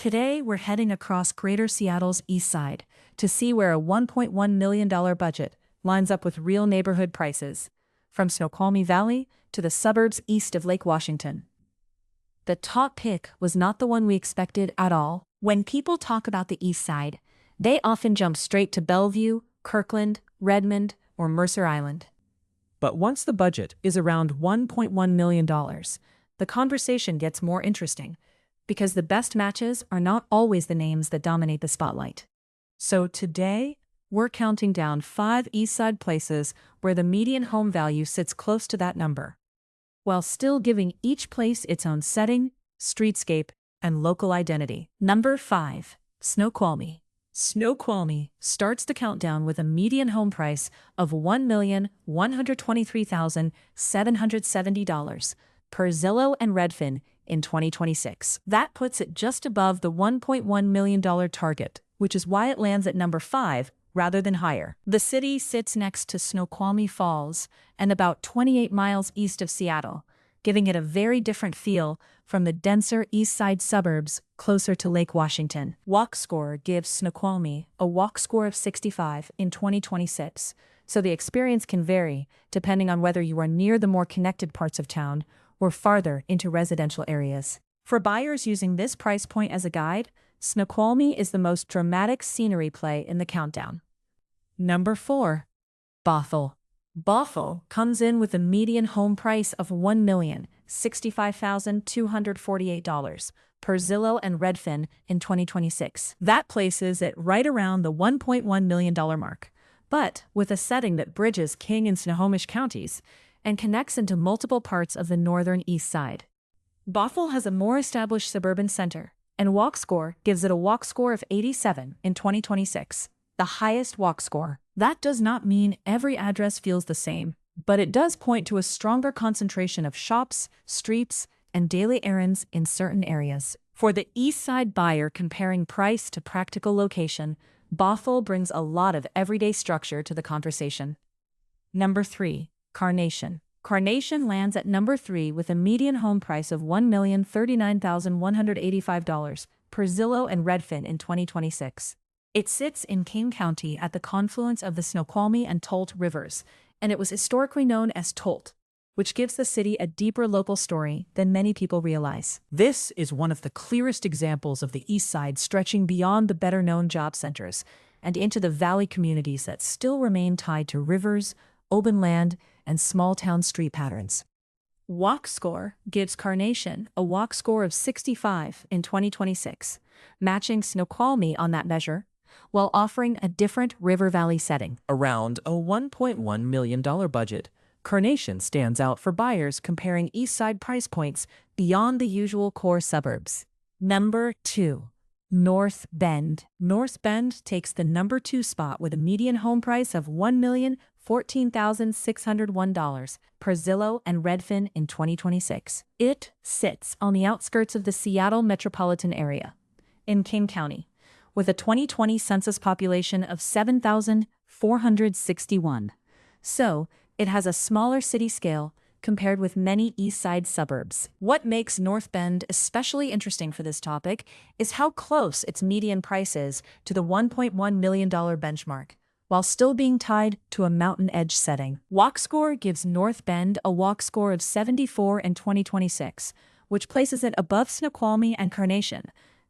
Today, we're heading across Greater Seattle's east side to see where a $1.1 million budget lines up with real neighborhood prices, from Snoqualmie Valley to the suburbs east of Lake Washington. The top pick was not the one we expected at all. When people talk about the east side, they often jump straight to Bellevue, Kirkland, Redmond, or Mercer Island. But once the budget is around $1.1 million, the conversation gets more interesting, because the best matches are not always the names that dominate the spotlight. So today, we're counting down 5 east side places where the median home value sits close to that number, while still giving each place its own setting, streetscape, and local identity. Number 5. Snoqualmie. Snoqualmie starts the countdown with a median home price of $1,123,770 per Zillow and Redfin in 2026. That puts it just above the $1.1 million target, which is why it lands at number 5 rather than higher. The city sits next to Snoqualmie Falls and about 28 miles east of Seattle, giving it a very different feel from the denser east side suburbs closer to Lake Washington. Walk Score gives Snoqualmie a walk score of 65 in 2026, so the experience can vary depending on whether you are near the more connected parts of town or farther into residential areas. For buyers using this price point as a guide, Snoqualmie is the most dramatic scenery play in the countdown. Number 4. Bothell. Bothell comes in with a median home price of $1,065,248 per Zillow and Redfin in 2026. That places it right around the $1.1 million mark, but with a setting that bridges King and Snohomish counties and connects into multiple parts of the northern east side. Bothell has a more established suburban center, and Walk Score gives it a walk score of 87 in 2026, the highest walk score. That does not mean every address feels the same, but it does point to a stronger concentration of shops, streets, and daily errands in certain areas. For the east side buyer comparing price to practical location, Bothell brings a lot of everyday structure to the conversation. Number 3. Carnation. Carnation lands at number 3 with a median home price of $1,039,185 per Zillow and Redfin in 2026. It sits in King County at the confluence of the Snoqualmie and Tolt rivers, and it was historically known as Tolt, which gives the city a deeper local story than many people realize. This is one of the clearest examples of the east side stretching beyond the better-known job centers and into the valley communities that still remain tied to rivers, open land, and small-town street patterns. Walk Score gives Carnation a walk score of 65 in 2026, matching Snoqualmie on that measure, while offering a different river valley setting. Around a $1.1 million budget, Carnation stands out for buyers comparing east side price points beyond the usual core suburbs. Number 2. North Bend. North Bend takes the number 2 spot with a median home price of $1,014,601 per Zillow and Redfin in 2026. It sits on the outskirts of the Seattle metropolitan area, in King County, with a 2020 census population of 7,461. So, it has a smaller city scale compared with many east side suburbs. What makes North Bend especially interesting for this topic is how close its median price is to the $1.1 million benchmark, while still being tied to a mountain edge setting. Walk Score gives North Bend a walk score of 74 in 2026, which places it above Snoqualmie and Carnation,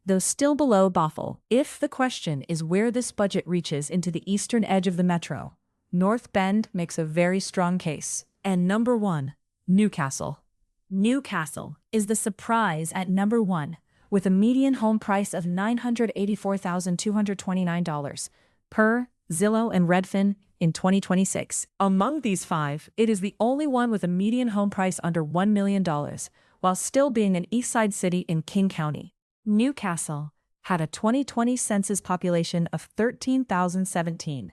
though still below Bothell. If the question is where this budget reaches into the eastern edge of the metro, North Bend makes a very strong case. And number 1. Newcastle. Newcastle is the surprise at number 1, with a median home price of $984,229 per Zillow and Redfin in 2026. Among these 5, it is the only one with a median home price under $1 million, while still being an east side city in King County. Newcastle had a 2020 census population of 13,017,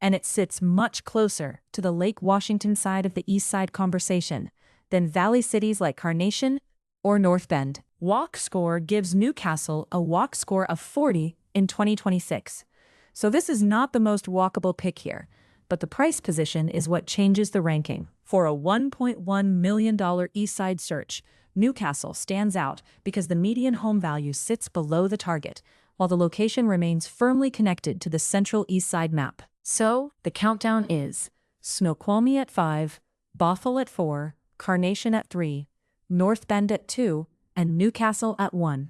and it sits much closer to the Lake Washington side of the east side conversation than valley cities like Carnation or North Bend. Walk Score gives Newcastle a walk score of 40 in 2026. So this is not the most walkable pick here, but the price position is what changes the ranking. For a $1.1 million east side search, Newcastle stands out because the median home value sits below the target, while the location remains firmly connected to the central east side map. So, the countdown is Snoqualmie at 5, Bothell at 4, Carnation at 3, North Bend at 2, and Newcastle at 1.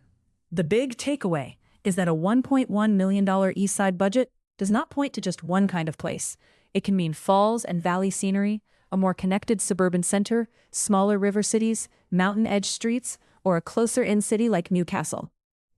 The big takeaway is that a $1.1 million east side budget does not point to just one kind of place. It can mean falls and valley scenery, a more connected suburban center, smaller river cities, mountain edge streets, or a closer in city like Newcastle.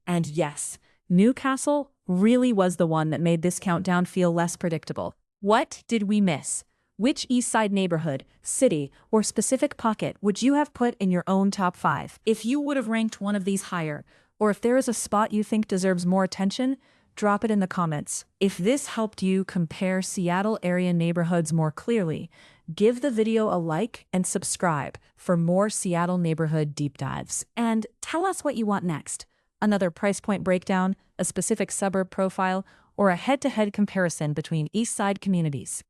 And yes, Newcastle really was the one that made this countdown feel less predictable. What did we miss? Which east side neighborhood, city, or specific pocket would you have put in your own top 5? If you would have ranked one of these higher, or if there is a spot you think deserves more attention, drop it in the comments. If this helped you compare Seattle area neighborhoods more clearly, give the video a like and subscribe for more Seattle neighborhood deep dives. And tell us what you want next. Another price point breakdown, a specific suburb profile, or a head-to-head comparison between east side communities.